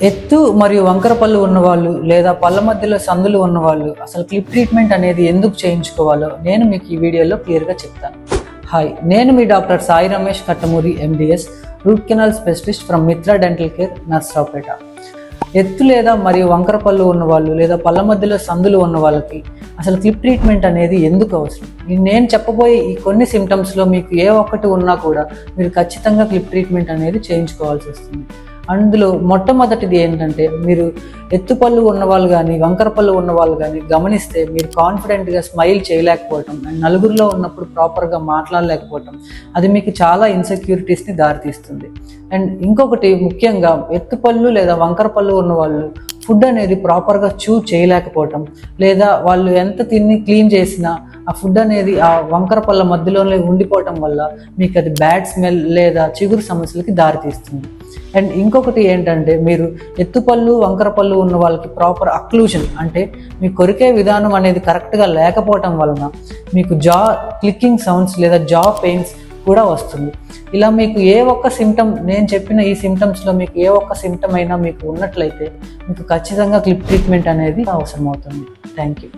ఎత్తు మరియు వంకర పళ్ళు ఉన్నవాళ్ళు లేదా పళ్ళ మధ్యలో సందులు ఉన్నవాళ్ళు అసలు క్లిప్ ట్రీట్మెంట్ అనేది ఎందుకు చేయించుకోవాలో నేను మీకు ఈ వీడియోలో క్లియర్గా చెప్తాను. హాయ్, నేను మీ doctor Sai Ramesh Kattamuri MDS, root canal specialist from Mitra dental care, Narasaraopet. ఎత్తు లేదా మరియు వంకర పళ్ళు ఉన్నవాళ్ళు లేదా పళ్ళ మధ్యలో సందులు ఉన్న వాళ్ళకి అసలు క్లిప్ ట్రీట్మెంట్ అనేది ఎందుకు అవసరం? నేను చెప్పబోయే ఈ కొన్ని సిమ్టమ్స్లో మీకు ఏ ఒక్కటి ఉన్నా కూడా మీరు ఖచ్చితంగా క్లిప్ ట్రీట్మెంట్ అనేది చేయించుకోవాల్సి వస్తుంది. అందులో మొట్టమొదటిది ఏంటంటే, మీరు ఎత్తుపళ్ళు ఉన్నవాళ్ళు కానీ వంకర పళ్ళు ఉన్నవాళ్ళు కానీ గమనిస్తే మీరు కాన్ఫిడెంట్గా స్మైల్ చేయలేకపోవటం అండ్ నలుగురిలో ఉన్నప్పుడు ప్రాపర్గా మాట్లాడలేకపోవటం, అది మీకు చాలా ఇన్సెక్యూరిటీస్ని దారితీస్తుంది. అండ్ ఇంకొకటి ముఖ్యంగా ఎత్తుపళ్ళు లేదా వంకర పళ్ళు ఉన్నవాళ్ళు ఫుడ్ అనేది ప్రాపర్గా చూ చేయలేకపోవటం, లేదా వాళ్ళు ఎంత తిని క్లీన్ చేసినా ఆ ఫుడ్ అనేది ఆ వంకర పళ్ళ మధ్యలోనే ఉండిపోవటం వల్ల మీకు అది బ్యాడ్ స్మెల్ లేదా చిగురు సమస్యలకి దారితీస్తుంది. అండ్ ఇంకొకటి ఏంటంటే, మీరు ఎత్తుపళ్ళు వంకర పళ్ళు ఉన్న వాళ్ళకి ప్రాపర్ అక్లూజన్ అంటే మీ కొరికే విధానం అనేది కరెక్ట్గా లేకపోవటం వలన మీకు జా క్లిక్కింగ్ సౌండ్స్ లేదా జా పెయిన్స్ కూడా వస్తుంది. ఇలా మీకు ఏ ఒక్క సిమ్టమ్, నేను చెప్పిన ఈ సిమ్టమ్స్లో మీకు ఏ ఒక్క సిమ్టమ్ అయినా మీకు ఉన్నట్లయితే మీకు ఖచ్చితంగా క్లిప్ ట్రీట్మెంట్ అనేది అవసరం అవుతుంది. Thank you.